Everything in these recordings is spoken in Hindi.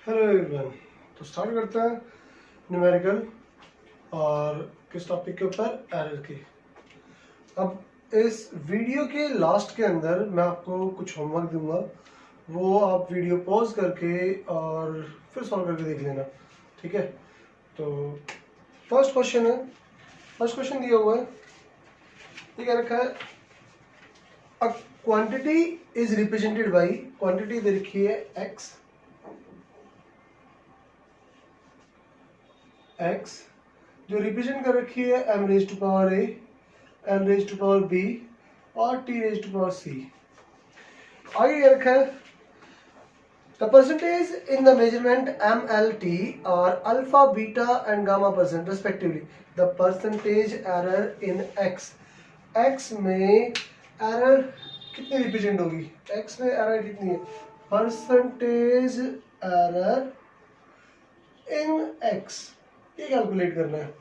Hello everyone. तो स्टार्ट करते हैं न्यूमेरिकल और किस टॉपिक के ऊपर, एरर की। अब इस वीडियो के लास्ट के अंदर मैं आपको कुछ होमवर्क दूंगा, वो आप वीडियो पॉज करके और फिर सॉल्व करके देख लेना, ठीक है। तो फर्स्ट क्वेश्चन है, फर्स्ट क्वेश्चन दिया हुआ है, ये क्या रखा है, a quantity is represented by, quantity दे रखी है x जो रिप्रेजेंट कर रखी है m raise to power a, m raise to power b और t raise to power c। आगे क्या रखा है, the percentage in the measurement MLT are alpha, beta and gamma percent respectively. The percentage error in x में error कितनी रिप्रेजेंट होगी, x में error कितनी है, परसेंटेज error in x, ये कैलकुलेट करना है,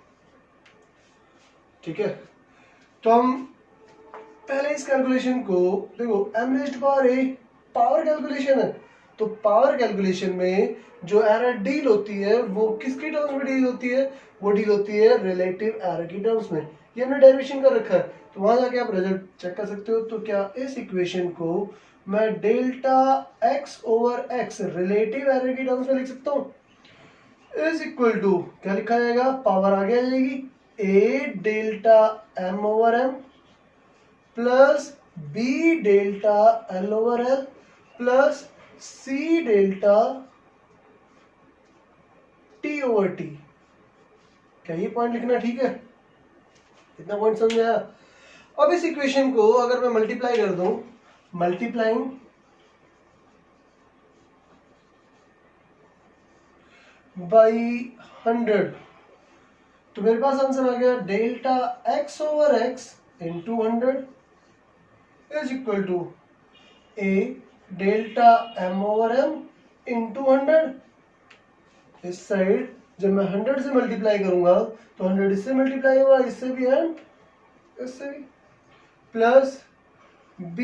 ठीक है। तो हम पहले इस कैलकुलेशन को देखो, m raised power a power calculation है, तो पावर कैलकुलेशन में जो एरर डील होती है वो किसकी टर्म्स में डील होती है, वो डील होती है रिलेटिव एरर की टर्म्स में। ये हमने डेरिवेशन कर रखा है, तो वहां जाके आप रिजल्ट चेक कर सकते हो। तो क्या इस इक्वेशन को मैं delta x over x relative error की टर्म्स में लिख सकता हूँ, इज इक्वल टू क्या लिखा जाएगा, पावर आगे आ जाएगी a delta m over m plus b delta l over l plus c delta t over t। क्या ये पॉइंट लिखना ठीक है, इतना पॉइंट समझ आया। अब इस इक्वेशन को अगर मैं मल्टीप्लाई कर दूं, मल्टीप्लाइंग बाई 100, तो मेरे पास आंसर आ गया delta x over x into 100 is equal to a delta m over m into 100। इस साइड जब मैं 100 से मल्टीप्लाई करूंगा तो 100 इससे मल्टीप्लाई होगा, इससे भी एंड इससे भी, plus b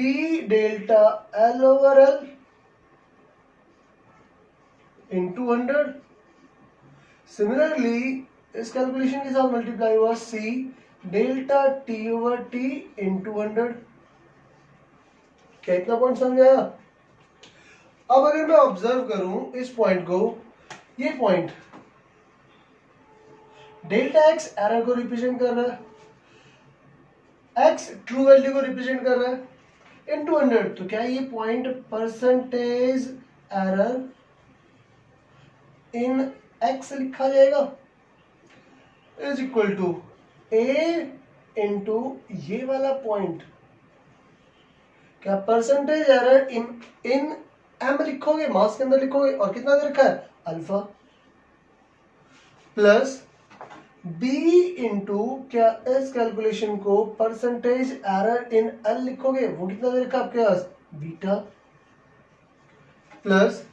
delta l over l into 100। Similarly इस कैलकुलेशन के साथ मल्टीप्लाई हुआ c delta t over t into 100। क्या इतना पॉइंट समझ आया। अब अगर मैं ऑब्जर्व करूं इस पॉइंट को, ये पॉइंट डेल्टा x एरर को रिप्रेजेंट कर रहा है, x ट्रू वैल्यू को रिप्रेजेंट कर रहा है, इनटू 100, तो क्या ये point percentage error in x लिखा जाएगा, is equal to a into ये वाला पॉइंट, क्या परसेंटेज एरर इन m लिखोगे, मास के अंदर लिखोगे, और कितना दे रखा है अल्फा, प्लस b इंटू क्या इस कैलकुलेशन को परसेंटेज एरर इन l लिखोगे, वो कितना दे रखा है आपके पास बीटा, प्लस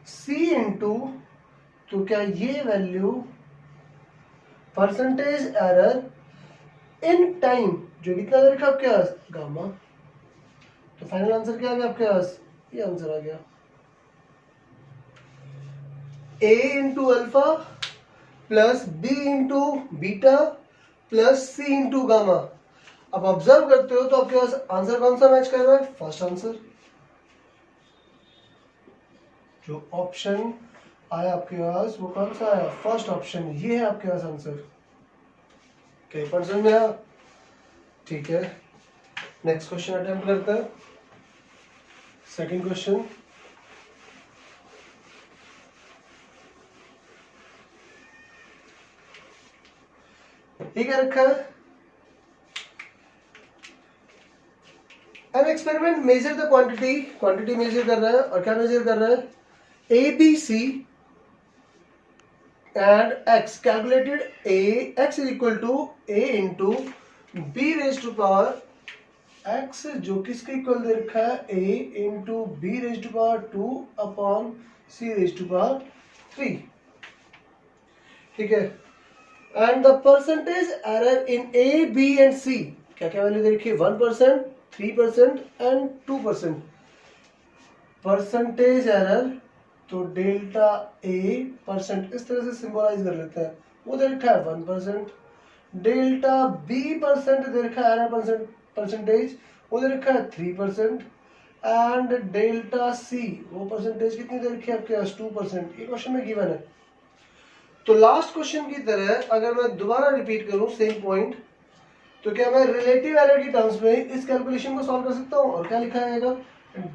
c इंटू तो क्या ये value percentage error in time जो कितना दे रखा है आपके पास गामा। तो फाइनल आंसर क्या आ गया आपके पास, ये आंसर आ गया a into alpha plus b into beta plus c into gamma. अब ऑब्जर्व करते हो तो आपके पास आंसर कौन सा मैच कर रहा है, फर्स्ट आंसर, जो ऑप्शन आया आपके पास वो कौन सा आया, फर्स्ट ऑप्शन, ये है आपके पास आंसर। क्या परसेंट में आया, ठीक है। नेक्स्ट क्वेश्चन अटेम्प्ट करते हैं, सेकंड क्वेश्चन। ये क्या रखा है, an experiment measure the quantity, quantity measure कर रहा है, और क्या मेजर कर रहा है, A B C and x, calculated a x is equal to a into B raise to power x, जो किसके इक्वल दे रखा है a into B raise to power 2 upon c raise to power 3, ठीक है। And the percentage error in a b and c, क्या क्या वैल्यू दे रखी है, 1%, 3% एंड 2%। परसेंटेज एरर तो डेल्टा ए परसेंट इस तरह से सिंबलाइज कर लेते हैं, वो दे रखा है 1%। डेल्टा बी परसेंट दे रखा है परसेंटेज, वो दे रखा है 3%। एंड डेल्टा सी वो परसेंटेज कितनी दे रखी है आपके पास 2%। ये क्वेश्चन में गिवन है। तो लास्ट क्वेश्चन की तरह अगर मैं दोबारा रिपीट करूं सेम पॉइंट, तो क्या मैं रिलेटिव एरर की टर्म्स में इस कैलकुलेशन को सॉल्व कर सकता हूं? और क्या लिखा जाएगा,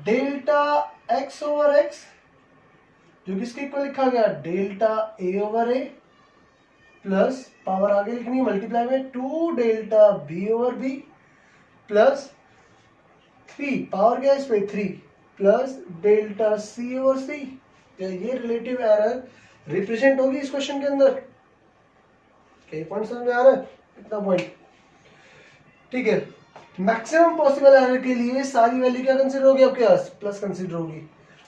डेल्टा एक्स ओवर एक्स जो किसके इक्वल लिखा गया, delta A over A, plus power आगे लिखनी है मल्टीप्लाई में 2 delta B over B, plus 3 power क्या है इस पे 3, plus delta C over C. क्या ये रिलेटिव एरर रिप्रेजेंट होगी इस क्वेश्चन के अंदर? क्या पॉइंट समझ में आ रहा है? इतना पॉइंट ठीक है। मैक्सिमम पॉसिबल एरर के लिए सारी वैल्यू क्या कंसीडर होगी आपके पास, प्लस कंसीडर होगी।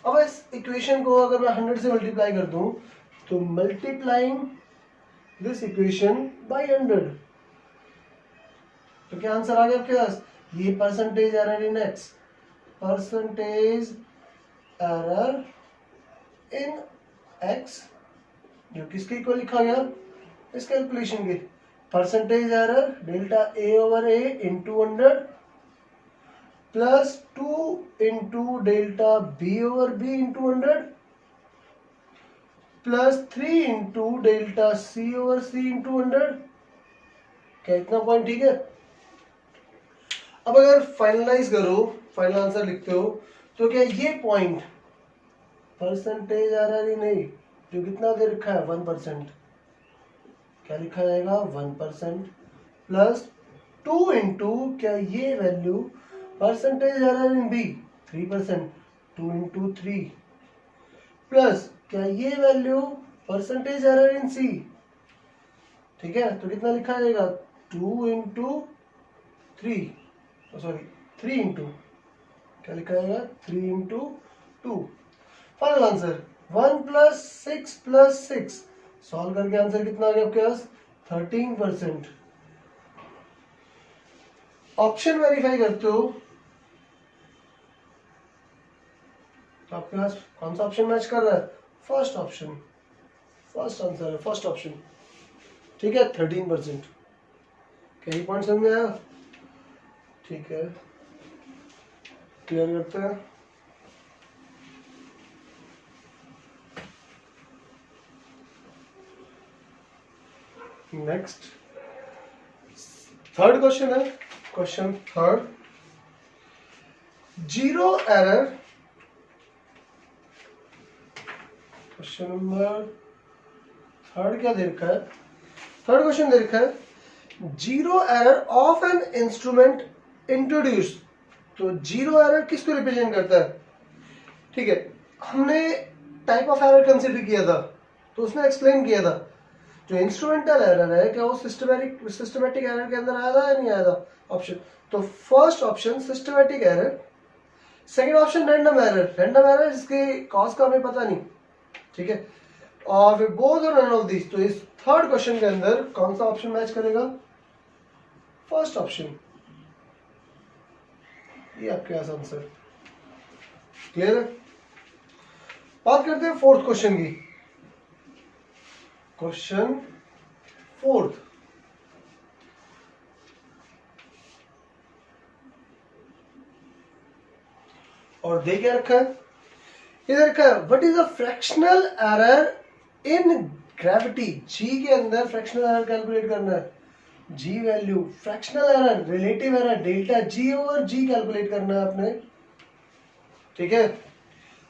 अब इस इक्वेशन को अगर मैं 100 से मल्टीप्लाई कर दूं, तो मल्टीप्लाइंग दिस इक्वेशन बाय 100, तो क्या आंसर आ गया आपके पास, ये percentage error in X, percentage error in X जो किसके इक्वल लिखा गया इस कैलकुलेशन के, percentage error delta A over A into 100 plus 2 into delta B over B into 100 plus 3 into delta C over C into 100। क्या इतना पॉइंट ठीक है? अब अगर फाइनलाइज करो, फाइनल आंसर लिखते हो, तो क्या ये पॉइंट परसेंटेज एरर ही नहीं जो कितना दे रखा है 1%, क्या लिखा जाएगा 1% प्लस 2 इंटू क्या ये value percentage error in B 3%, 2 into 3 plus क्या ये value percentage error in C, ठीक है, तो कितना लिखा जाएगा 2 इंटू 3, सॉरी 3 इंटू क्या लिखा जाएगा 3 into 2। Final answer 1 plus 6 plus 6, solve करके आंसर कितना आ गया आपके पास 13%। ऑप्शन वेरीफाई करते हो तो आपके पास कौन सा ऑप्शन मैच कर रहा है, फर्स्ट ऑप्शन, फर्स्ट आंसर है फर्स्ट ऑप्शन, ठीक है 13%। क्या ये पॉइंट समझ में आया? ठीक है, क्लियर करते हैं। नेक्स्ट थर्ड क्वेश्चन है, question third, zero error, question number third क्या दे रखा है, थर्ड क्वेश्चन दे रखा है zero error of an instrument introduce. तो जीरो एरर किसको रिप्रेजेंट करता है? ठीक है, हमने टाइप ऑफ एरर कंसीडर किया था, तो उसने एक्सप्लेन किया था जो इंस्ट्रूमेंटल एरर है क्या वो सिस्टमैटिक एरर के अंदर आया था या नहीं आया था ऑप्शन। तो first option systematic error, second option random error जिसके कॉज का हमें पता नहीं, ठीक है, और फिर बोथ और नन ऑफ दिस। तो इस थर्ड क्वेश्चन के अंदर कौन सा ऑप्शन मैच करेगा, फर्स्ट ऑप्शन, ये आपके पास आंसर क्लियर है। बात करते हैं फोर्थ क्वेश्चन की, क्वेश्चन फोर्थ, और दे क्या रखा है, इधर रखा है what is a fractional error in gravity. G के अंदर फ्रैक्शनल एरर कैलकुलेट करना है, G value, fractional error, relative error delta G over G calculate करना है आपने, ठीक है।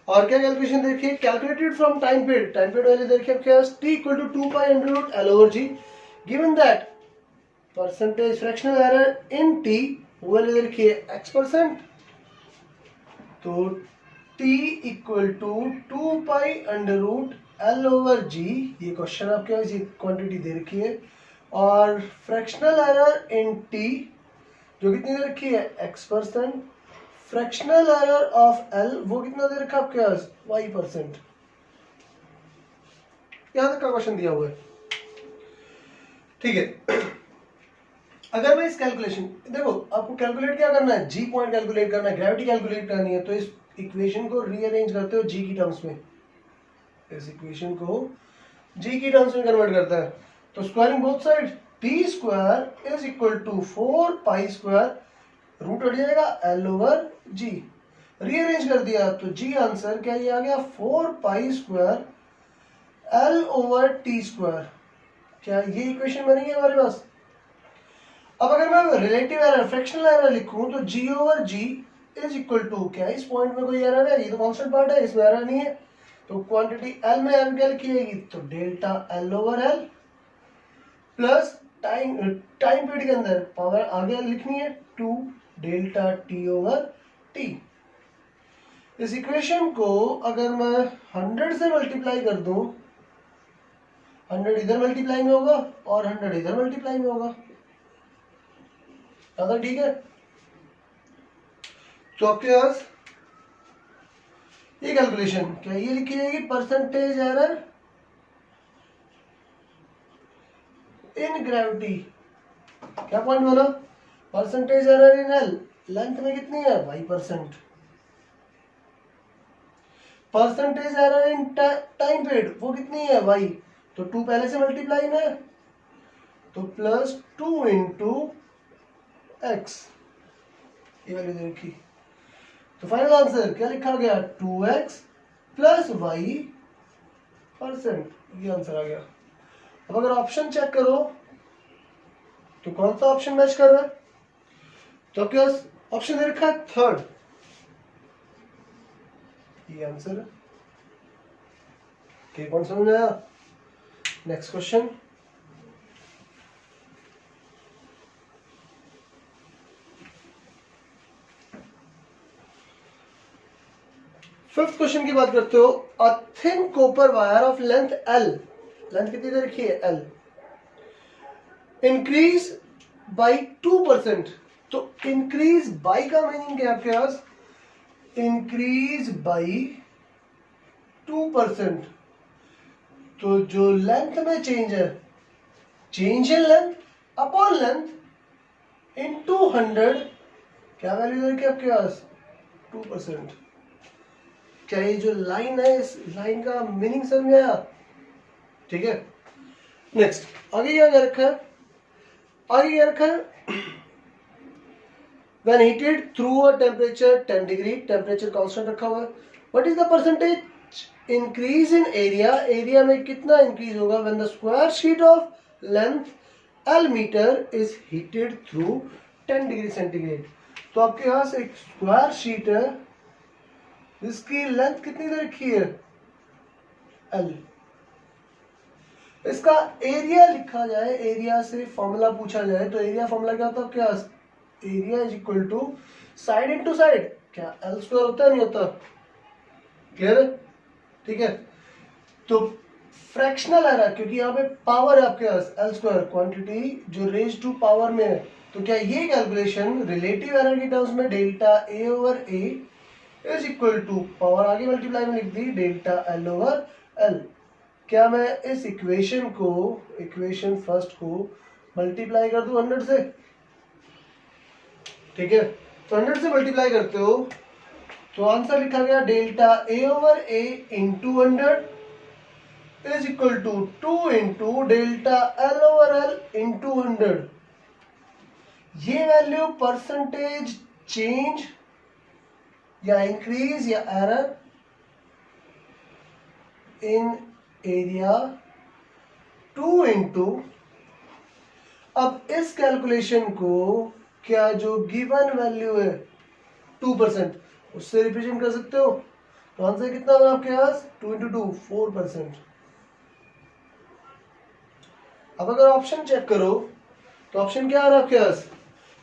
और क्या कैलकुलेशन देखिए, calculated from time period value देखिए क्या t equal to 2 pi under root l over g, given that percentage fractional error in t वो वैल्यू देखिए x%, तो t equal to 2 pi under root l over g, ये क्वेश्चन आपके पास ये क्वांटिटी दे रखी है, और फ्रैक्शनल एरर इन t जो कितनी दे रखी है x%, fractional error of L वो कितना दे रखा आपके पास y%। यहां तक का क्वेश्चन दिया हुआ है, ठीक है। अगर मैं इस कैलकुलेशन, देखो आपको कैलकुलेट क्या करना है, जी पॉइंट कैलकुलेट करना है, ग्रेविटी कैलकुलेट करनी है, तो इस इक्वेशन को रीअरेंज करते हो जी की टर्म्स में, इस इक्वेशन को जी की टर्म्स में कन्वर्ट करता है। तो squaring both side, T square is equal to 4 pi square, root हट जाएगा एल ओवर जी, रीअरेंज कर दिया तो जी आंसर क्या ये आ गया 4 pi square L over T square. क्या ये इक्वेशन बनेगी हमारे पास? अब अगर मैं रिलेटिव एरर, फ्रैक्शनल एरर लिखूं तो G over G is equal to, क्या इस पॉइंट में कोई एरर है? ये तो कांस्टेंट पार्ट है, इसमें एरर नहीं है। तो क्वांटिटी एल में एल क्या लिखी जाएगी? तो delta L over L plus time period के अंदर पावर आगे लिखनी है 2 डेल्टा टी ओवर टी। इस इक्वेशन को अगर मैं 100 से मल्टीप्लाई कर दूं, 100 इधर मल्टीप्लाई में होगा और 100 इधर मल्टीप्लाई में होगा, अगर ठीक है। तो आपके पास ये कैलकुलेशन क्या ये लिखी जाएगी परसेंटेज एरर इन ग्रेविटी, क्या पॉइंट बना? Percentage error in L, length में कितनी है? y%। Percentage error in time period वो कितनी है? y। तो 2 पहले से मल्टीप्लाई में है तो प्लस 2 इंटू एक्स, ये वैल्यू दे रखी। तो फाइनल आंसर क्या लिखा गया? 2x प्लस वाई %, ये आंसर आ गया। अब अगर ऑप्शन चेक करो तो कौन सा ऑप्शन मैच कर रहा है? तो आपके पास ऑप्शन दे रखा है थर्ड, ये आंसर है। क्या कौन समझ आया? Next question. फिफ्थ क्वेश्चन की बात करते हो। A thin copper wire of length L, length कितनी दे रखी है? L, increase by 2%। तो इंक्रीज बाई का मीनिंग क्या है आपके पास? Increase by 2%। तो जो लेंथ में चेंज है, change in length upon length into 100, क्या वैल्यू दे रखी है आपके पास? 2%। क्या ये जो लाइन है, इस लाइन का मीनिंग समझ में आया? ठीक है। नेक्स्ट आगे क्या रखा है? आगे क्या रखा है? When heated through a temperature 10 degree, temperature constant रखा हुआ है। What is the percentage increase in area? Area में कितना इंक्रीज होगा when the square sheet of length L meter is heated through 10 degree centigrade. तो आपके पास एक स्क्वायर शीट है इसकी लेंथ कितनी दे रखी है? L। इसका एरिया लिखा जाए, एरिया से फॉर्मूला पूछा जाए तो एरिया फॉर्मूला क्या होता है? क्या area is equal to side into side, क्या L स्क्वायर होता है? नहीं होता? क्लियर है? ठीक है। तो फ्रैक्शनल एरर, क्योंकि यहाँ पे पावर है आपके पास L स्क्वायर, क्वांटिटी जो रेज टू पावर में है, तो क्या ये कैलकुलेशन रिलेटिव एरर की टर्म्स में delta A over A is equal to power आगे मल्टीप्लाई में लिख दी डेल्टा L ओवर L। क्या मैं इस इक्वेशन को, इक्वेशन फर्स्ट को मल्टीप्लाई कर दूं 100 से? ठीक है। तो 100 से मल्टीप्लाई करते हो तो आंसर लिखा गया delta A over A into 100 is equal to 2 into delta L over L into 100। ये वैल्यू परसेंटेज चेंज या इंक्रीज या एरर इन एरिया 2 इंटू, अब इस कैलकुलेशन को क्या जो गिवन वैल्यू है 2% उससे रिप्रेजेंट कर सकते हो? तो आंसर कितना होगा आपके पास? 2 इंटू 2 4%। अब अगर ऑप्शन चेक करो तो ऑप्शन क्या आ रहा है आपके पास?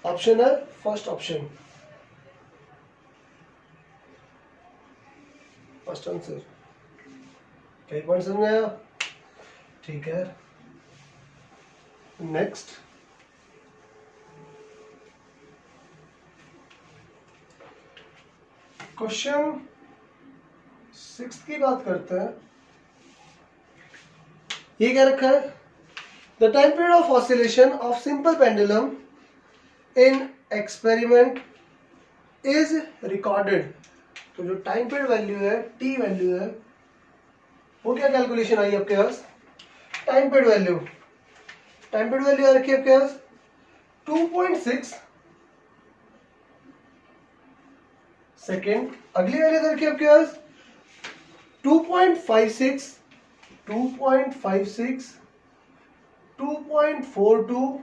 ऑप्शन है फर्स्ट ऑप्शन, फर्स्ट आंसर। कई पॉइंट समझ में आया? ठीक है। नेक्स्ट क्वेश्चन 6 की बात करते हैं। ये क्या रखा है? The time period of oscillation of simple pendulum in experiment is recorded. तो जो टाइम पीरियड वैल्यू है, टी वैल्यू है, वो क्या कैलकुलेशन आई आपके पास, time period value, time period value आ रखी है आपके पास 2.6 सेकेंड, अगली वैल्यू आ रखी है आपके पास 2.56, 2.56, 2.42,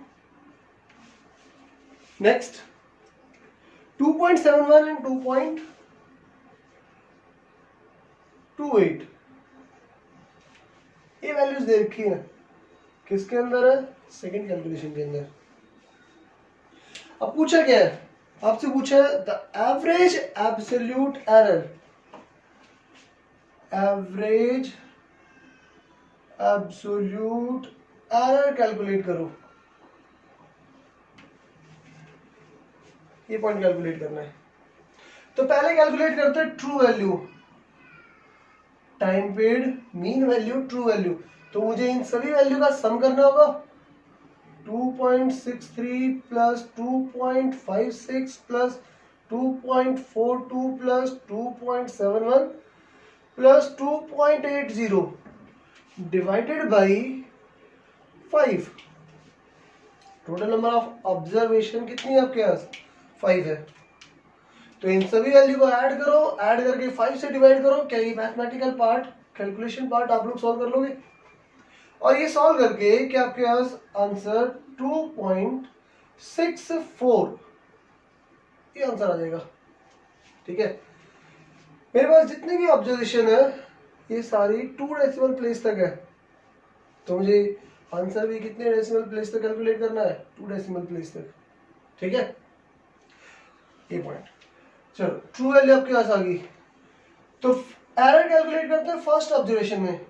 नेक्स्ट 2.71 एंड 2.28, ये वैल्यूज दे रखी है, किसके अंदर है, सेकंड कैलकुलेशन के अंदर। अब पूछा क्या है, आपसे पूछा है the average absolute error, average absolute error calculate करो, ये पॉइंट कैलकुलेट करना है। तो पहले कैलकुलेट करते हैं true value, time period, mean value, true value. तो मुझे इन सभी वैल्यू का सम करना होगा, 2.63 plus 2.56 plus 2.42 plus 2.71 plus 2.80 divided by 5। Total number of observation कितनी है आपके पास, 5 है। तो इन सभी वैल्यू को ऐड करो, ऐड करके 5 से डिवाइड करो। क्या ये मैथमेटिकल पार्ट, कैलकुलेशन पार्ट आप लोग सॉल्व कर लोगे? और ये सॉल्व करके क्या आपके पास आंसर 2.64 ये आंसर आ जाएगा। ठीक है, मेरे पास जितनी भी ऑब्जर्वेशन है ये सारी 2 डेसिमल प्लेस तक है, तो मुझे आंसर भी कितने डेसिमल प्लेस तक कैलकुलेट करना है, 2 डेसिमल प्लेस तक। ठीक है, ये पॉइंट। चलो ट्रू वैल्यू आपके पास आ गई, तो एरर कैलकुलेट करते हैं फर्स्ट ऑब्जर्वेशन में।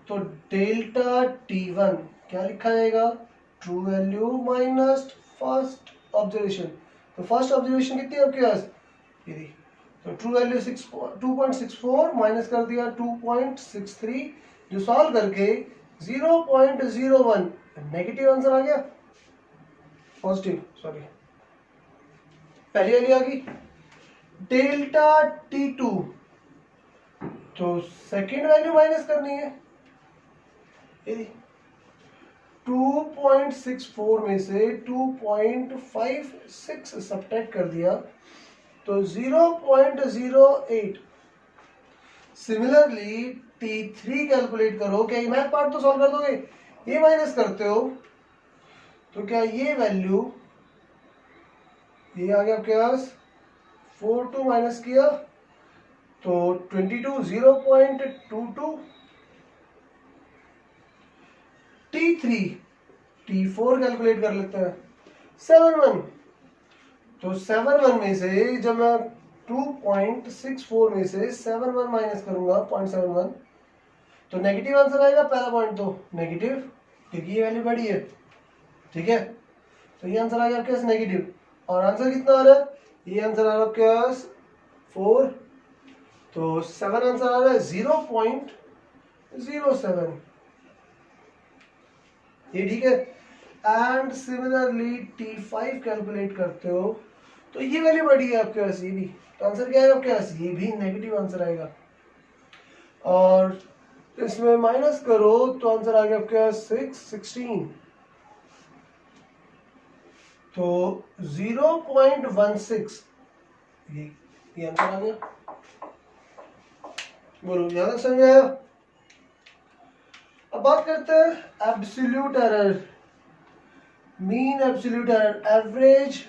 तो डेल्टा T1 क्या लिखा जाएगा, true value minus first observation. तो फर्स्ट ऑब्जर्वेशन कितनी है आपके पास, ये। तो ट्रू वैल्यू 2.64 माइनस कर दिया 2.63, जो सॉल्व करके 0.01 नेगेटिव आंसर आ गया, पॉजिटिव सॉरी, पहली वैल्यू आ गई। डेल्टा T2, तो सेकेंड वैल्यू माइनस करनी है, 2.64 में से 2.56 सब्ट्रैक्ट कर दिया तो 0.08। सिमिलरली T3 कैलकुलेट करो, क्या ये मैथ पार्ट तो सॉल्व कर दोगे, ये माइनस करते हो तो क्या ये वैल्यू, ये आ गया आपके पास 42 माइनस किया तो 22, 0.22। T4 कैलकुलेट कर लेते हैं, 71। तो 71 में से जब मैं 2.64 में से 71 माइनस करूंगा 0.71 तो नेगेटिव आंसर आएगा। पहला पॉइंट तो नेगेटिव, क्योंकि ये वैल्यू बड़ी है। ठीक है, तो ये आंसर आ गया आपके पास नेगेटिव। और आंसर कितना आ रहा है, ये आंसर आ रहा है आपके पास 4, तो 7 आंसर आ रहा है 0.07। ये ठीक है। एंड सिमिलरली T5 कैलकुलेट करते हो तो ये वैल्यू बड़ी है आपके पास, ये भी, तो आंसर क्या है आपके पास, ये भी नेगेटिव आंसर आएगा। और इसमें माइनस करो तो आंसर आ गया आपके पास 16, तो 0.16 ये आंसर आ गया। बोलो यहां तक समझ आया? अब बात करते हैं absolute error, mean absolute error, average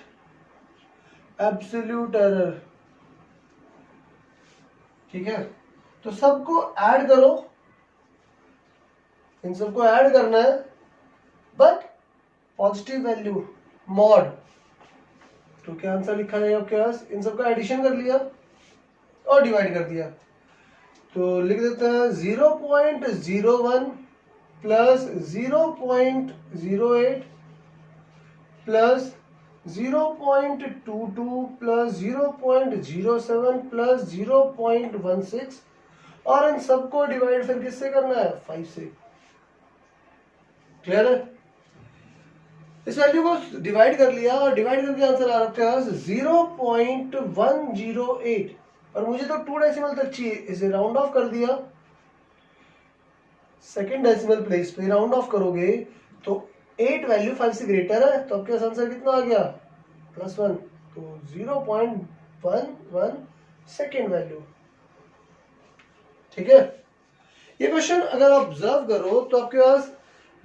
absolute error. ठीक है, तो सबको ऐड करो, इन सबको ऐड करना है, बट पॉजिटिव वैल्यू मॉड। तो क्या आंसर लिखा जाएगा आपके पास, इन सबका एडिशन कर लिया और डिवाइड कर दिया, तो लिख देते हैं 0.01 प्लस 0.08 प्लस 0.22 प्लस 0.07 प्लस 0.16 और इन सबको डिवाइड फिर किससे करना है, 5 से। क्लियर है? इस वैल्यू को डिवाइड कर लिया और डिवाइड करके आंसर आ रहा है 0.108 और मुझे तो 2 डेसिमल तक चाहिए, इसे राउंड ऑफ कर दिया सेकेंड डेसिमल प्लेस पे राउंड ऑफ करोगे तो 8 वैल्यू 5 से ग्रेटर है, तो आपके पास आंसर कितना आ गया +1, तो 0.11 सेकेंड वैल्यू। ठीक है, ये क्वेश्चन अगर आप ऑब्जर्व करो तो आपके पास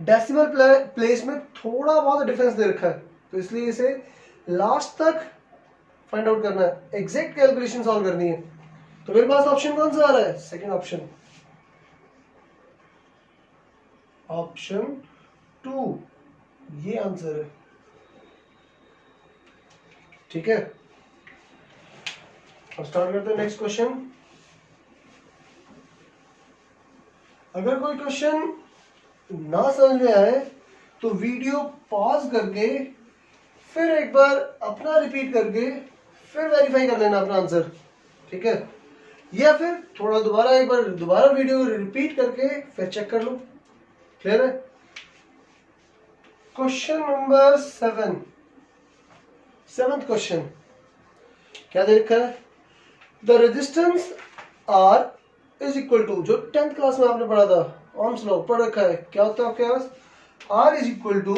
डेसिमल प्लेस में थोड़ा बहुत डिफरेंस दे रखा है, तो इसलिए इसे लास्ट तक फाइंड आउट करना है, एग्जैक्ट कैलकुलेशन सॉल्व करनी है। तो मेरे पास ऑप्शन कौन सा आ रहा है, सेकंड ऑप्शन, ऑप्शन 2 ये आंसर है। ठीक है, अब स्टार्ट करते हैं नेक्स्ट क्वेश्चन। अगर कोई क्वेश्चन ना समझ में आए तो वीडियो पॉज करके फिर एक बार अपना रिपीट करके फिर वेरीफाई कर लेना अपना आंसर। ठीक है, या फिर थोड़ा दोबारा एक बार दोबारा वीडियो रिपीट करके फिर चेक कर लो। क्लियर है? क्वेश्चन नंबर 7, सेवंथ क्वेश्चन क्या दे रखा है, the resistance R is equal to, जो 10th क्लास में आपने पढ़ा था ओम्स लॉ पढ़ रखा है, क्या होता है आपके पास, R is equal to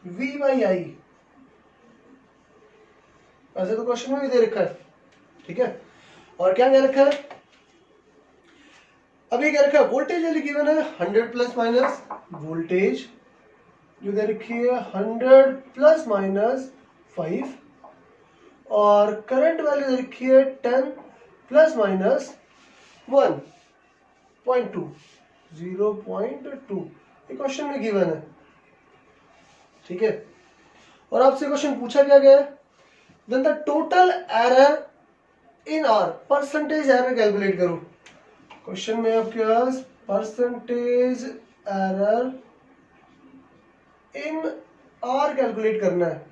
V by I. ऐसे तो क्वेश्चन में भी दे रखा है। ठीक है, और क्या कह रखा है, अभी क्या रखा है, वोल्टेज वैल्यू गिवन है 100 प्लस माइनस, वोल्टेज जो दे रखी है 100 प्लस माइनस 5, और करंट वैल्यू दे रखी है 10 प्लस माइनस 1.2, 0.2, ये क्वेश्चन में गिवन है। ठीक है, और आपसे क्वेश्चन पूछा क्या गया है, then the total error in R, percentage error calculate करो। क्वेश्चन में आपके पास percentage error in R calculate करना है।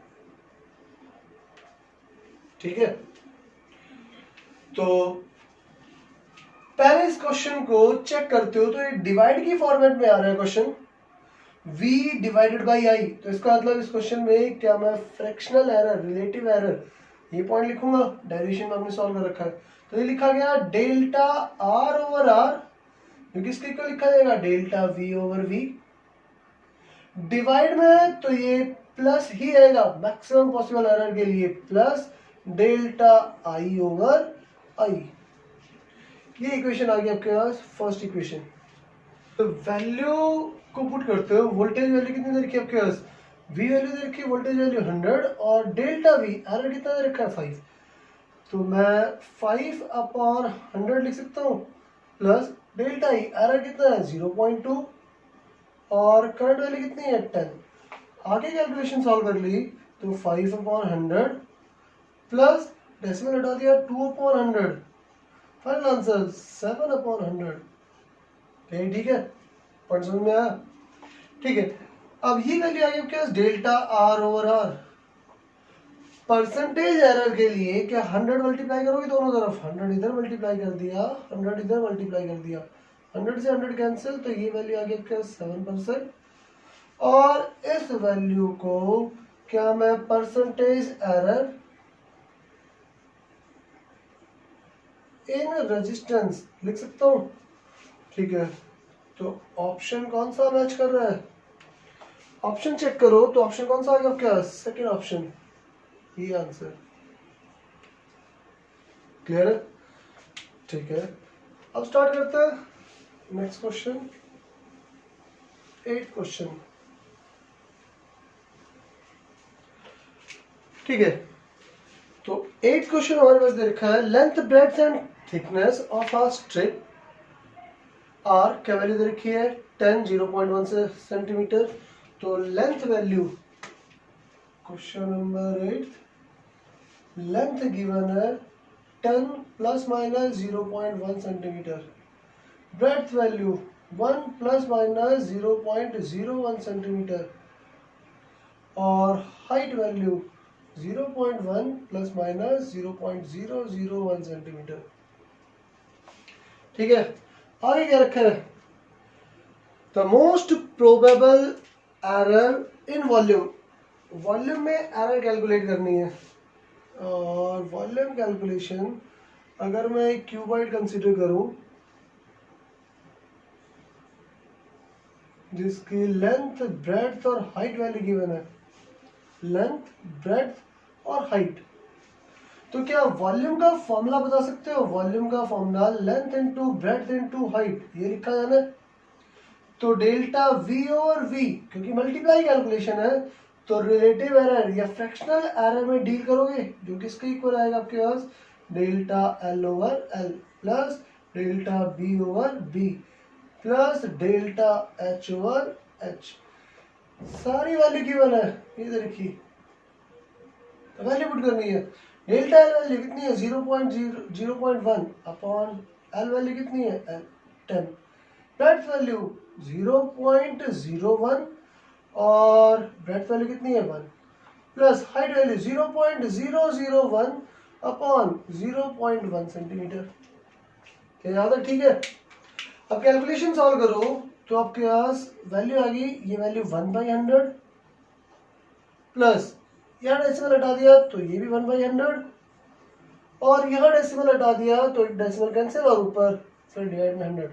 ठीक है, तो पहले इस क्वेश्चन को चेक करते हो तो ये डिवाइड की फॉर्मेट में आ रहा है question, v divided by I, तो इसका मतलब इस क्वेश्चन में क्या मैं फ्रैक्शनल एरर, रिलेटिव एरर, ये पॉइंट लिखूंगा, डेरिवेशन में हमने सॉल्व कर रखा है, तो ये लिखा गया डेल्टा आर ओवर आर, जो किसके इक्वल लिखा जाएगा, delta V over V. Divide में तो ये प्लस ही आएगा, मैक्सिमम पॉसिबल एरर के लिए प्लस डेल्टा आई ओवर आई। ये इक्वेशन आ गई आपके पास फर्स्ट इक्वेशन। तो वैल्यू को पुट करते हो, वोल्टेज वैल्यू कितनी दे रखी है आपके पास, वी वैल्यू दे रखी है, वोल्टेज वैल्यू 100, और डेल्टा वी एरर कितना दे रखा है 5, तो मैं 5 अपॉन 100 लिख सकता हूँ, प्लस डेल्टा ई एरर कितना है 0.2, और करंट वैल्यू कितनी है 10। आगे कैलकुलेशन सॉल्व कर ली तो 5 अपॉन 100 प्लस डेसिमल हटा दिया 2 अपॉन 100, फाइनल आंसर 7 अपॉन 100। ठीक है, पॉइंट समझ में आया? ठीक है, अब ये वैल्यू आ गई आपके पास delta R over R. Percentage error के लिए क्या 100 मल्टीप्लाई करोगे दोनों तरफ, 100 इधर मल्टीप्लाई कर दिया, 100 इधर मल्टीप्लाई कर दिया, 100 से 100 कैंसिल, तो ये वैल्यू आ गई आपके पास 7%। और इस वैल्यू को क्या मैं परसेंटेज एरर इन रेजिस्टेंस लिख सकता हूं। ठीक है, तो ऑप्शन कौन सा मैच कर रहा है, ऑप्शन चेक करो, तो ऑप्शन कौन सा आ गया आपके पास, सेकेंड ऑप्शन, ये आंसर। क्लियर है? ठीक है, अब स्टार्ट करते हैं नेक्स्ट क्वेश्चन, 8th क्वेश्चन। ठीक है, तो 8th क्वेश्चन हमारे पास दे रखा है, length breadth and thickness of a strip are, क्या वैल्यू दे रखी है 10, 0.1 सेंटीमीटर, तो length value, question number 8, length given है 10 plus minus 0.1 centimetre, breadth value 1 plus minus 0.01 centimetre, और height value 0.1 plus minus 0.001 centimetre. ठीक है, आगे क्या रखा है, the most probable error in volume, volume में एरर कैलकुलेट करनी है, और वॉल्यूम कैलकुलेशन अगर मैं क्यूबॉइड कंसीडर करूं जिसकी लेंथ, ब्रेड्थ और हाइट वैल्यू गिवन है, लेंथ, ब्रेड्थ और हाइट। तो क्या वॉल्यूम का फॉर्मूला बता सकते हो? वॉल्यूम का formula length into breadth into height, ये लिखा है ना। तो डेल्टा वी ओवर वी, क्योंकि मल्टीप्लाई कैलकुलेशन है तो रिलेटिव एरर या फ्रैक्शनल एरर में डील करोगे, जो किसके इक्वल आएगा आपके पास, delta L over L plus delta B over B plus delta H over H. सारी वैल्यू गिवन है, ये देखिए वैल्यू पुट करनी है। डेल्टा एल वैल्यू कितनी है, 0.1 अपॉन एल वैल्यू कितनी है 10, ब्रेड्थ वैल्यू 0.01 और ब्रेड्थ वैल्यू कितनी है 1 plus height value 0.001 upon 0.1 centimetre. क्या याद है? ठीक है। अब कैलकुलेशन सॉल्व करो तो आपके पास वैल्यू आ गई, ये वैल्यू 1/100 प्लस यहाँ डेसिमल हटा दिया तो ये भी 1/100 और यहाँ डेसिमल हटा दिया तो डेसिमल कैंसिल और ऊपर फिर डिवाइड में 100।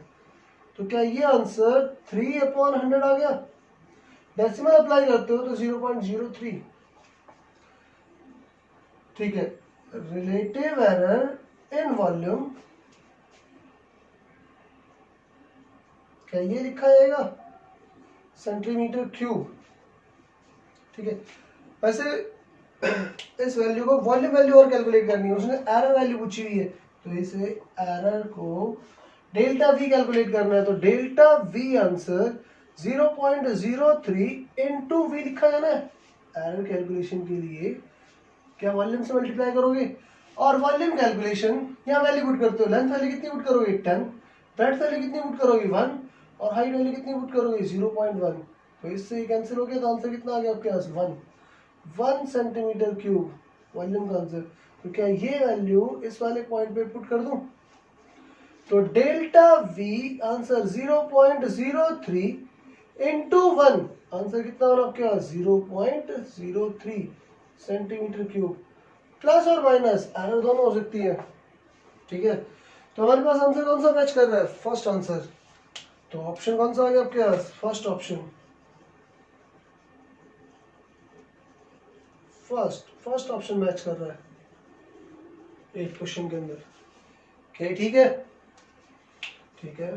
तो क्या ये आंसर 3/100 आ गया? डेसिमल अप्लाई करते हो तो 0.03। ठीक है। रिलेटिव एरर इन वॉल्यूम, क्या ये लिखा जाएगा सेंटीमीटर क्यूब। ठीक है। वैसे इस वैल्यू को वॉल्यूम वैल्यू और कैलकुलेट करनी है, उसने एरर वैल्यू पूछी हुई है तो इसे एरर को डेल्टा वी कैलकुलेट करना है। तो delta V answer 0.03 into V लिखा है ना एरर कैलकुलेशन के लिए। क्या वॉल्यूम से मल्टीप्लाई करोगे और वॉल्यूम कैलकुलेशन यहाँ वैल्यू पुट करते हो, लेंथ वैल्यू कितनी पुट करोगे 10, ब्रेड्थ वैल्यू कितनी पुट करोगे 1 और हाइट वैल्यू कितनी पुट करोगे 0.1। तो इससे कैंसिल हो गया तो आंसर कितना आ गया आपके पास 1 सेंटीमीटर क्यूब वॉल्यूम का आंसर। तो क्या ये वैल्यू इस वाले पॉइंट पे पुट कर दूं? तो delta V answer 0.03 into 1 answer कितना होगा आपके पास 0.03 सेंटीमीटर क्यूब। प्लस और माइनस एरर दोनों हो सकती है। ठीक है। तो हमारे पास आंसर कौन सा मैच कर रहा है? First answer. तो ऑप्शन कौन सा आ गया आपके पास? First option. First option match कर रहा है एक क्वेश्चन के अंदर। क्या ठीक है? ठीक है।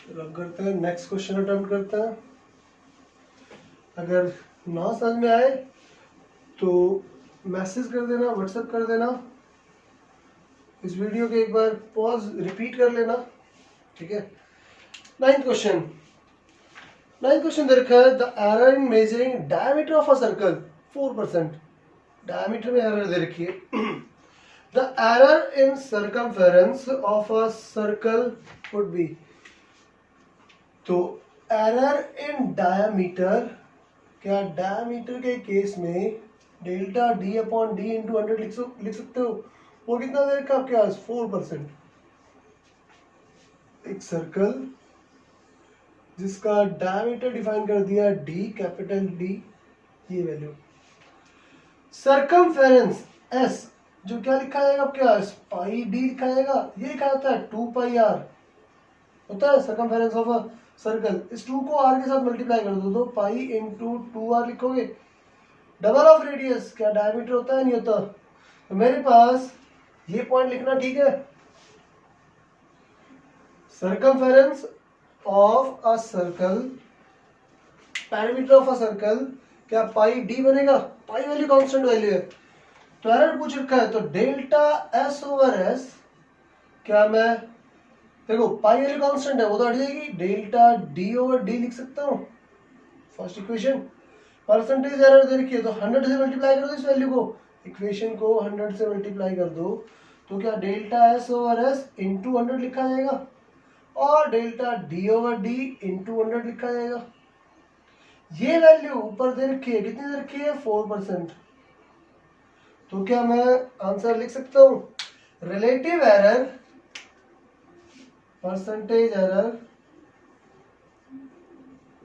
रब करते हैं, नेक्स्ट क्वेश्चन अटेम्प्ट करते हैं। अगर ना समझ में आए तो मैसेज कर देना, व्हाट्सएप कर देना, इस वीडियो के एक बार पॉज रिपीट कर लेना। ठीक है। नाइन्थ क्वेश्चन दे रखा है, the error in measuring diameter of a circle 4%। Diameter में एरर दे रखी है। The error in circumference of a circle would be. तो एरर इन डायमीटर, क्या डायमीटर के केस में delta D upon D into 100 लिख सकते हो? वो कितना दे रखा आपके पास 4%। एक सर्कल जिसका डायमीटर डिफाइन कर दिया डी, कैपिटल डी, ये वैल्यू। सर्कमफेरेंस एस, जो क्या लिखा जाएगा आपके पास पाई डी लिखा जाएगा। ये लिखा जाता है 2πr होता है सर्कमफेरेंस ऑफ अ सर्कल। इस 2 को r के साथ मल्टीप्लाई कर दो तो पाई इंटू 2r लिखोगे। डबल ऑफ रेडियस, क्या डायमीटर होता है? नहीं होता। तो मेरे पास ये पॉइंट लिखना ठीक है। Circumference of a circle, parameter of a circle, क्या पाई डी बनेगा? पाई वैल्यू कांस्टेंट वैल्यू है तो एरर पूछ रखा है तो डेल्टा एस ओवर एस, क्या मैं देखो पाई वैल्यू कांस्टेंट है वो तो हट जाएगी, डेल्टा डी ओवर डी लिख सकता हूँ फर्स्ट इक्वेशन। परसेंटेज एरर दे रखी है तो 100 से मल्टीप्लाई कर दो इस वैल्यू को, इक्वेशन को 100 से मल्टीप्लाई कर दो तो क्या delta S over S into 100 लिखा जाएगा और delta D over D into 100 लिखा जाएगा। ये वैल्यू ऊपर दे रखी है, कितनी दे रखी है 4%। तो क्या मैं आंसर लिख सकता हूं रिलेटिव एरर, परसेंटेज एरर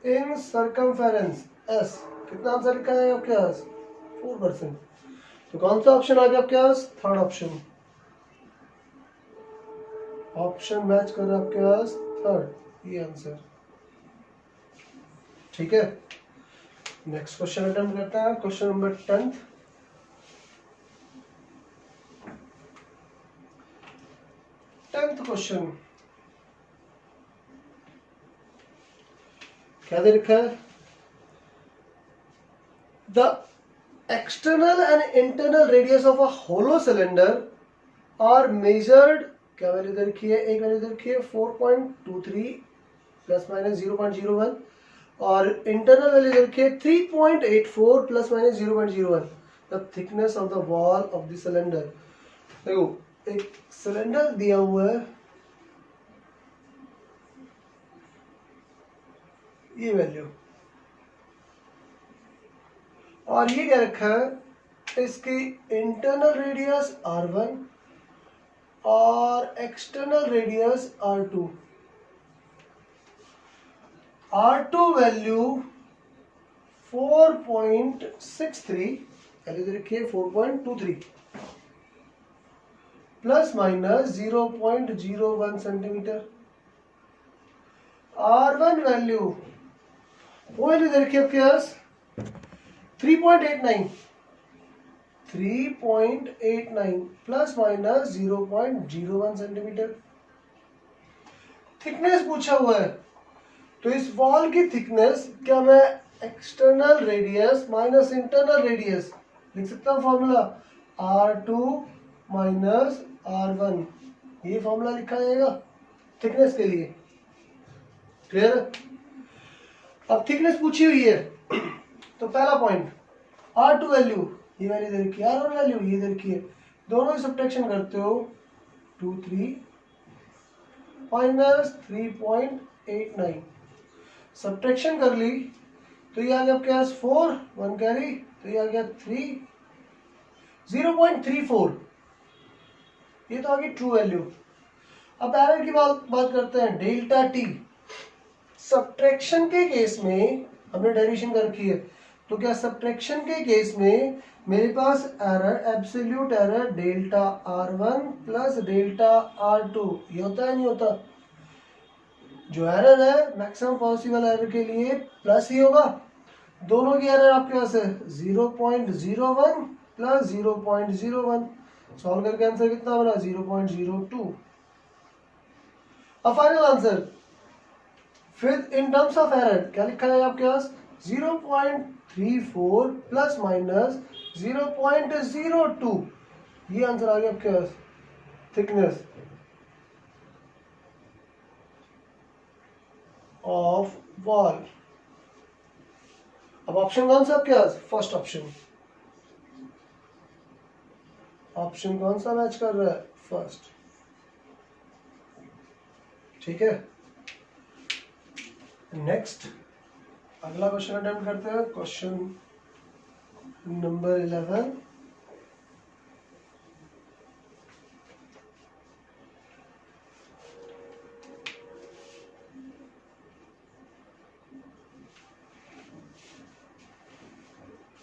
इन सर्कमफेरेंस एस, कितना आंसर लिखा है आपके पास 4%। तो कौन सा ऑप्शन आ गया आपके पास? Third option. ऑप्शन मैच कर रहा है आपके पास थर्ड, ये आंसर। ठीक है, नेक्स्ट क्वेश्चन अटेम्प्ट करते हैं, क्वेश्चन नंबर 10th। क्वेश्चन क्या दे रखा है? The external and internal radius of a hollow cylinder are measured, क्या वैल्यू दे रखी है? एक वैल्यू दे रखी है 4.23 प्लस माइनस 0.01 और इंटरनल वैल्यू दे रखी है 3.84 plus minus 0.01। The thickness of the wall of the cylinder. देखो एक सिलेंडर दिया हुआ है, ये वैल्यू, और ये क्या रखा है? इसकी इंटरनल रेडियस r1 और external radius r2। r2 value 4.63, value दे रखी है 4.23 plus minus 0.01 centimetre. r1 value, वो वैल्यू दे रखी है आपके पास 3.89 प्लस माइनस 0.01 सेंटीमीटर। थिकनेस पूछा हुआ है, तो इस वॉल की थिकनेस क्या मैं external radius minus internal radius लिख सकता हूँ? फॉर्मूला r2 माइनस r1, ये फॉर्मूला लिखा जाएगा थिकनेस के लिए। क्लियर? अब थिकनेस पूछी हुई है तो पहला पॉइंट r2 वैल्यू, ये वैल्यू दे रखी है, r1 वैल्यू ये दे रखी है, दोनों ही सब्ट्रैक्शन करते हो 23 माइनस 3.89, सब्ट्रैक्शन कर ली तो ये आ गया आपके पास 4 1 कैरी, तो ये आ गया 3 0.34, ये तो आ गई ट्रू वैल्यू। अब एरर की बात करते हैं, डेल्टा टी। सब्ट्रैक्शन के केस में हमने डेरिवेशन कर रखी है, तो क्या सब्ट्रैक्शन के केस में मेरे पास error, absolute error delta r1 plus delta r2, ये होता है नहीं होता? जो एरर है मैक्सिमम पॉसिबल एरर के लिए प्लस ही होगा। दोनों की एरर आपके पास है 0.01 प्लस 0.01, सॉल्व करके आंसर कितना बना? 0.02। अब फाइनल आंसर फिर इन टर्म्स ऑफ एरर क्या लिखा है आपके पास? 0.34 प्लस माइनस 0.02, ये आंसर आ गया आपके पास थिकनेस ऑफ वॉल। अब ऑप्शन कौन सा आपके पास? First option. ऑप्शन कौन सा मैच कर रहा है? फर्स्ट। ठीक है, नेक्स्ट अगला क्वेश्चन अटेम्प्ट करते हैं, क्वेश्चन नंबर 11।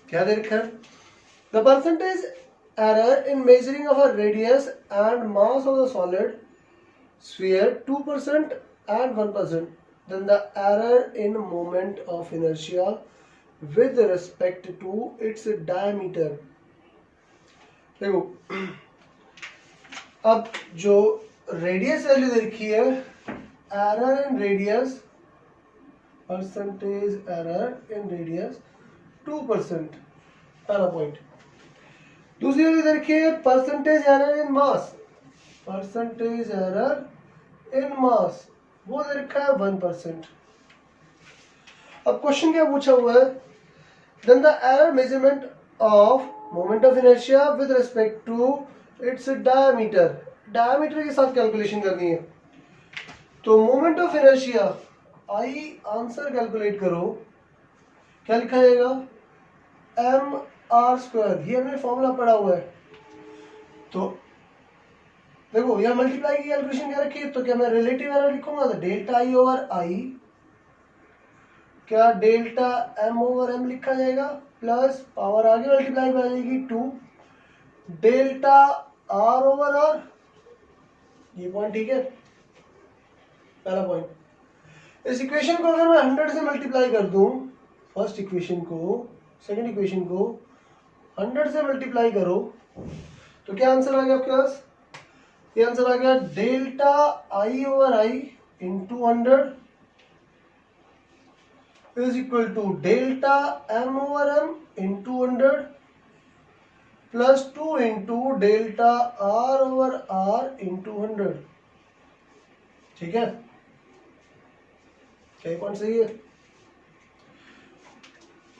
क्या दे रखा है? The percentage error in measuring of a radius and mass of the solid sphere 2% and 1%, then the error in moment of inertia with respect to its diameter। देखो अब जो रेडियस वैल्यू दे रखी है, error in radius, percentage error in radius 2%, पहला पॉइंट। दूसरी वैल्यू दे रखी है percentage error in mass, percentage error in mass, वो दे रखा है 1%। अब क्वेश्चन क्या पूछा हुआ है? Then the error measurement of moment of inertia with respect to its diameter, diameter के साथ कैलकुलेशन करनी है। तो moment of inertia, I answer calculate करो, क्या लिखा जाएगा? mr², ये हमने फॉर्मूला पढ़ा हुआ है। तो देखो यहाँ मल्टीप्लाई की कैलकुलेशन क्या रखी है, तो क्या मैं रिलेटिव एरर लिखूंगा? तो डेल्टा आई ओवर आई, क्या डेल्टा एम ओवर एम लिखा जाएगा, प्लस पावर आगे मल्टीप्लाई में आ जाएगी 2 डेल्टा आर ओवर आर, ये पॉइंट ठीक है, पहला पॉइंट। इस इक्वेशन को अगर मैं 100 से मल्टीप्लाई कर दूं, फर्स्ट इक्वेशन को सेकंड इक्वेशन को 100 से मल्टीप्लाई करो तो क्या आंसर आ गया आपके पास? ये आंसर आ गया delta I over I into 100 is equal to delta M over M into 100 plus 2 into delta R over R into 100। ठीक है, क्या पॉइंट सही है?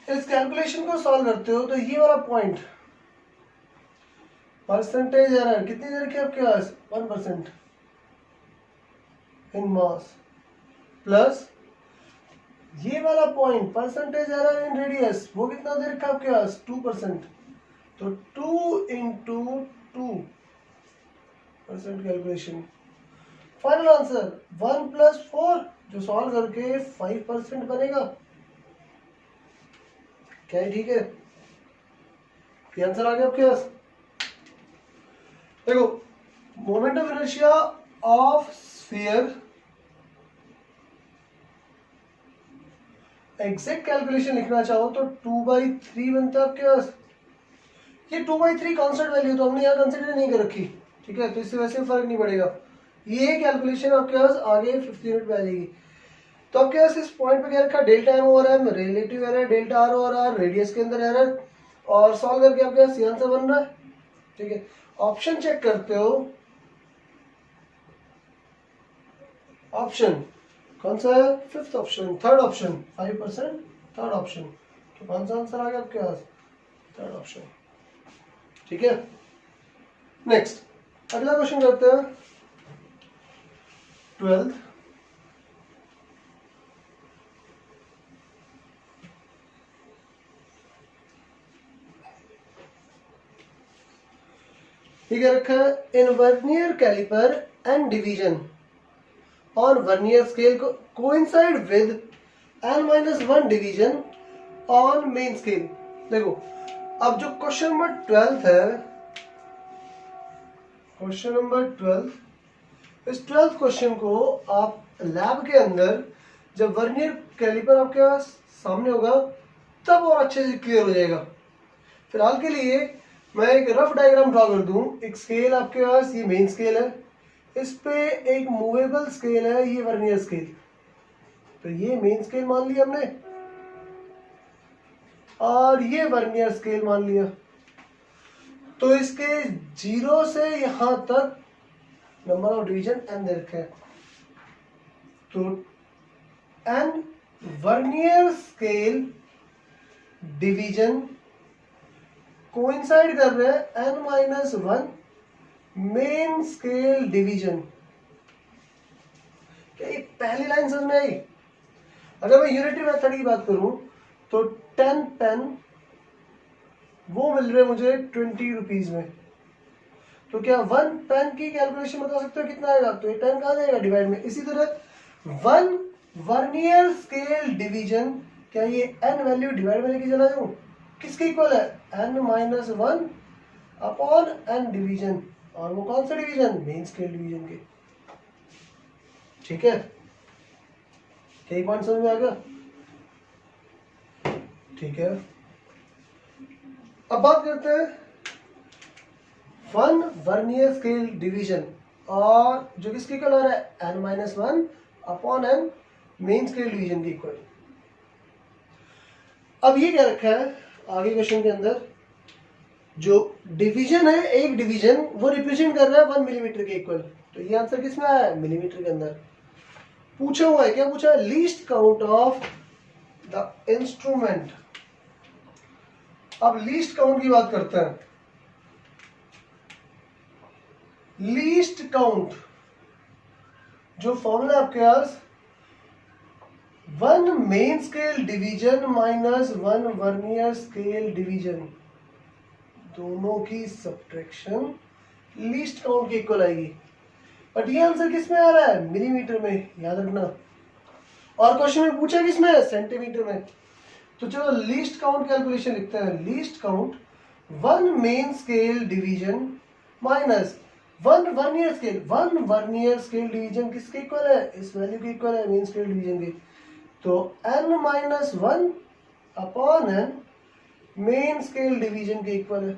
इस कैलकुलेशन को सॉल्व करते हो तो ये वाला पॉइंट परसेंटेज एरर कितनी देर की आपके पास? 1% इन मास प्लस ये वाला point percentage error in radius, वो कितना देर का आपके पास? 2%। तो 2 into 2% calculation, final answer 1 plus 4 जो सॉल्व करके 5% बनेगा। क्या है? ठीक है, ये आंसर आ गया आपके पास। देखो, moment of inertia of sphere exact calculation लिखना चाहो तो 2/3 बनता है आपके पास। ये 2/3 कांस्टेंट वैल्यू तो हमने यहाँ कंसिडर नहीं कर रखी, ठीक है, तो इससे वैसे फर्क नहीं पड़ेगा। ये कैलकुलेशन आपके पास आगे 5th यूनिट में आ जाएगी। तो आपके पास इस पॉइंट पे क्या रखा? Delta M over M relative error, delta R over R radius के अंदर एरर, और सॉल्व करके आपके पास ये आंसर बन रहा है। ठीक है, ऑप्शन चेक करते हो, ऑप्शन कौन सा है? 5th option, 3rd option 5%, 3rd option. तो कौन सा आंसर आ गया आपके पास? 3rd option. ठीक है, नेक्स्ट अगला क्वेश्चन करते हैं 12th। ये क्या रखा है? In vernier calliper and division on vernier scale coincide with n-1 division on main scale. देखो, अब जो क्वेश्चन नंबर 12 है, क्वेश्चन नंबर 12, इस 12th क्वेश्चन को आप लैब के अंदर जब वर्नियर कैलिपर आपके पास सामने होगा तब और अच्छे से क्लियर हो जाएगा। फिलहाल के लिए मैं एक रफ डायग्राम ड्रॉ कर दूं। एक स्केल आपके पास, ये मेन स्केल है, इस पे एक मूवेबल स्केल है, ये वर्नियर स्केल। तो ये मेन स्केल मान लिया हमने और ये वर्नियर स्केल मान लिया। तो इसके 0 से यहां तक नंबर ऑफ डिवीजन n दे रखे हैं। तो n vernier scale division coincide कर रहे हैं n-1 मेन स्केल डिवीजन। क्या ये पहली लाइन समझ में आई? अगर मैं यूनिटरी मेथड की बात करूं तो 10 पेन वो मिल रहे मुझे 20 रुपीज में। तो क्या 1 पेन की कैलकुलेशन बता सकते हो कितना आएगा? तो ये 10 कहाँ जाएगा? डिवाइड में। इसी तरह 1 वर्नियर स्केल डिवीजन, क्या ये n वैल्यू डिवाइड में लेके चला जाऊं? किसके इक्वल है? n-1 अपॉन n डिवीजन, और वो कौन सा डिवीजन? मेन स्केल डिवीजन के। ठीक है, क्या पॉइंट समझ में आ गया? ठीक है, अब बात करते हैं 1 वर्नियर स्केल डिवीजन, और जो किसके इक्वल आ रहा है? n-1 upon n main scale division के इक्वल। अब ये क्या रखा है आगे क्वेश्चन के अंदर? जो डिवीजन है, एक डिवीजन वो रिप्रेजेंट कर रहा है 1 मिलीमीटर के इक्वल। तो ये आंसर किस में आया है? मिलीमीटर के अंदर। पूछा हुआ है, क्या पूछा है? Least count of the instrument. अब लीस्ट काउंट की बात करते हैं। लीस्ट काउंट जो फॉर्मूला आपके पास 1 main scale division minus 1 vernier scale division, दोनों की सब्ट्रैक्शन लीस्ट काउंट के इक्वल आएगी। बट ये आंसर किस में आ रहा है? मिलीमीटर में, याद रखना। और क्वेश्चन में पूछा किस में? सेंटीमीटर में। तो चलो लीस्ट काउंट कैलकुलेशन लिखते हैं। Least count 1 main scale division minus one vernier scale division किसके इक्वल है, इस वैल्यू के इक्वल है, मेन स्केल डिवीजन के। तो n-1 upon n main scale division के इक्वल है।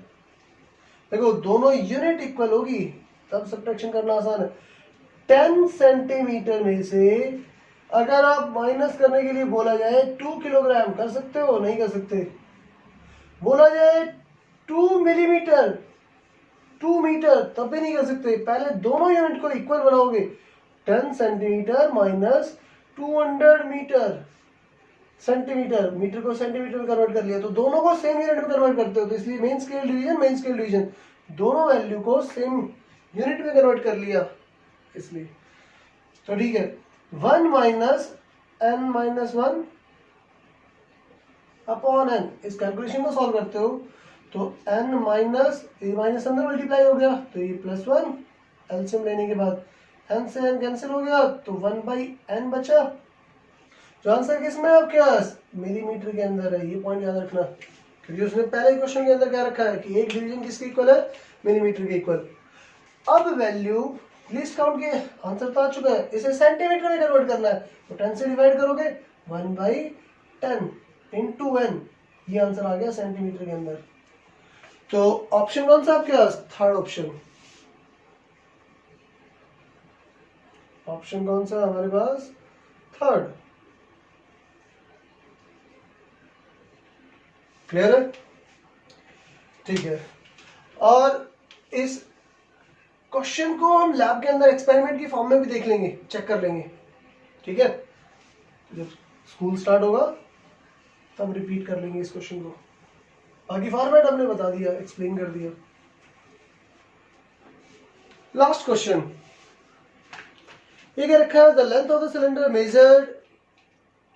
देखो दोनों यूनिट इक्वल होगी तब सब्ट्रैक्शन करना आसान है। 10 सेंटीमीटर में से अगर आप माइनस करने के लिए बोला जाए 2 किलोग्राम, कर सकते हो, नहीं कर सकते। बोला जाए 2 मिलीमीटर, 2 मीटर, तब भी नहीं कर सकते। पहले दोनों यूनिट को इक्वल बनाओगे। 10 centimetre minus 200 metre, centimetre, metre को सेंटीमीटर में कन्वर्ट कर लिया, तो दोनों को सेम यूनिट में कन्वर्ट करते हो, तो इसलिए मेन स्केल डिवीजन दोनों वैल्यू को सेम यूनिट में कन्वर्ट कर लिया इसलिए। तो ठीक है, 1 माइनस n-1 अपॉन n, इस कैलकुलेशन को सॉल्व करते हो तो n माइनस, ये माइनस अंदर मल्टीप्लाई हो गया तो ये +1, एलसीएम लेने के बाद n से n कैंसिल हो गया तो 1/n बचा। जो आंसर किसमें है आपके पास, मिलीमीटर के अंदर है। ये पॉइंट याद रखना, क्योंकि उसने पहले क्वेश्चन के अंदर क्या रखा है कि एक डिवीजन किसके इक्वल है, मिलीमीटर के इक्वल। अब वैल्यू लीस्ट काउंट के आंसर तो आ चुका है, इसे सेंटीमीटर में कन्वर्ट करना है, तो 10 से डिवाइड करोगे 1/10 इंटू n, ये आंसर आ गया सेंटीमीटर के अंदर। तो ऑप्शन कौन सा आपके पास, थर्ड ऑप्शन। ऑप्शन कौन सा हमारे पास, थर्ड। क्लियर है, ठीक है। और इस क्वेश्चन को हम लैब के अंदर एक्सपेरिमेंट की फॉर्म में भी देख लेंगे, चेक कर लेंगे, ठीक है। जब स्कूल स्टार्ट होगा तब रिपीट कर लेंगे इस क्वेश्चन को। बाकी फॉर्मेट हमने बता दिया, एक्सप्लेन कर दिया। लास्ट क्वेश्चन ये क्या रखा है, the length of the cylinder measured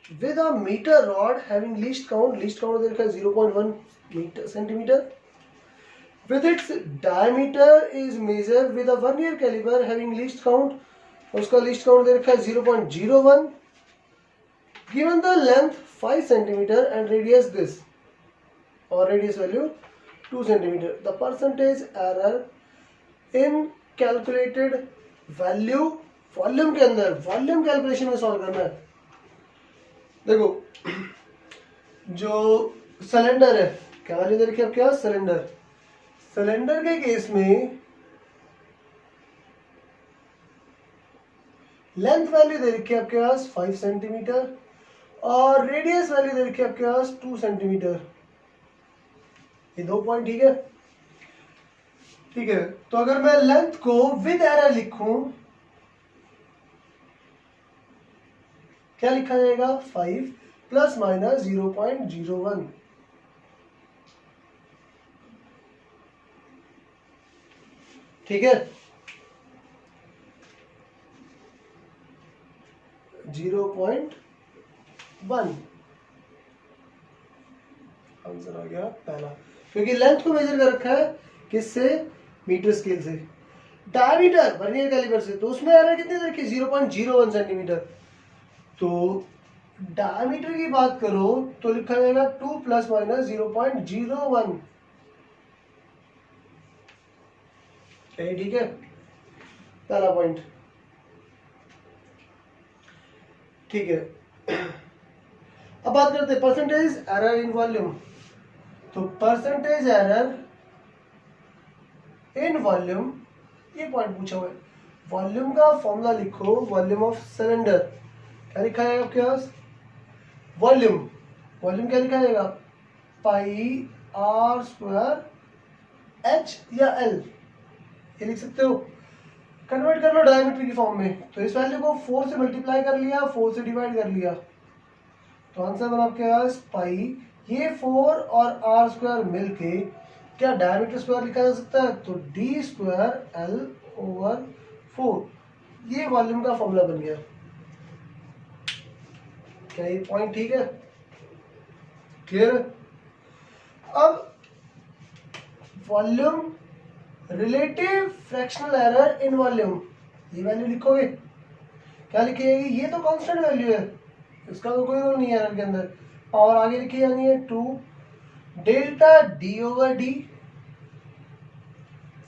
with a meter rod having least count देखा 0.1 meter centimeter, with its diameter is measured with a vernier caliber having least count, उसका least count दे रखा है 0.01, given the length 5 centimeter and radius this, और radius value 2 centimeter, the percentage error in calculated value, volume के अंदर वॉल्यूम कैलकुलेशन में सॉल्व करना है। देखो जो सिलेंडर है, क्या वैल्यू दे रखी है आपके पास, सिलेंडर के केस में लेंथ वैल्यू दे रखी है आपके पास 5 सेंटीमीटर और रेडियस वैल्यू दे रखी है आपके पास 2 सेंटीमीटर। ये दो पॉइंट, ठीक है, ठीक है। तो अगर मैं लेंथ को विद एरर लिखूं, क्या लिखा जाएगा, 5 प्लस माइनस 0.01, ठीक है, 0.1 आंसर आ गया पहला, क्योंकि लेंथ को मेजर कर रखा है किससे, मीटर स्केल से। डायमीटर वर्नियर कैलिपर से, तो उसमें एरर कितनी दे रखी है, 0.01 सेंटीमीटर। तो डायमीटर की बात करो तो लिखा जाएगा 2 प्लस माइनस 0.01, ठीक है, पहला पॉइंट, ठीक है। अब बात करते हैं परसेंटेज एरर इन वॉल्यूम। तो परसेंटेज एरर इन वॉल्यूम, ये पॉइंट पूछा हुआ है। वॉल्यूम का फॉर्मूला लिखो, वॉल्यूम ऑफ सिलेंडर, क्या लिखा जाएगा आपके पास, वॉल्यूम क्या लिखा जाएगा, पाई आर स्क्वायर एच या एल, ये लिख सकते हो। कन्वर्ट कर लो डायमीटर की फॉर्म में, तो इस वैल्यू को 4 से मल्टीप्लाई कर लिया, 4 से डिवाइड कर लिया, तो आंसर बना आपके पास पाई, ये 4 और आर स्क्वायर मिलके क्या डायमीटर स्क्वायर लिखा जा सकता है, तो डी स्क्वायर एल ओवर 4, ये वॉल्यूम का फॉर्मूला बन गया। क्या ये पॉइंट ठीक है, क्लियर। अब volume relative fractional error in volume, ये वैल्यू लिखोगे, क्या लिखिएगी, ये तो कांस्टेंट वैल्यू है, इसका तो कोई रोल नहीं है एरर के अंदर। पावर आगे लिखी जानी है 2 delta D over D,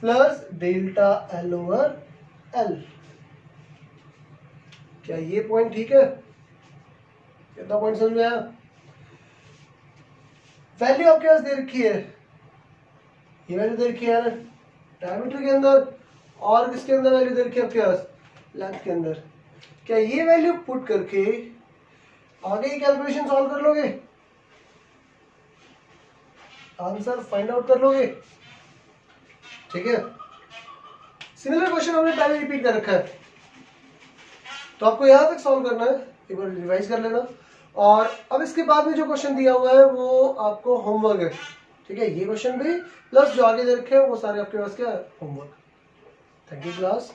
plus delta L over L. क्या ये पॉइंट ठीक है? कितना पॉइंट समझ में आया? वैल्यू आपके पास दे रखी है, ये वैल्यू दे रखी है डायमीटर के अंदर, और किसके अंदर वैल्यू दे रखी है आपके पास? लेंथ के अंदर। क्या ये वैल्यू पुट करके आगे की कैलकुलेशन सॉल्व कर लोगे, आंसर फाइंड आउट कर लोगे? ठीक है, सिमिलर क्वेश्चन हमने पहले रिपीट कर रखा है, तो आपको यहां तक सॉल्व करना है, एक बार रिवाइज कर लेना। और अब इसके बाद में जो क्वेश्चन दिया हुआ है वो आपको होमवर्क है, ठीक है, ये क्वेश्चन भी प्लस जो आगे दे रखे हैं वो सारे आपके पास क्या है? होमवर्क। Thank you class.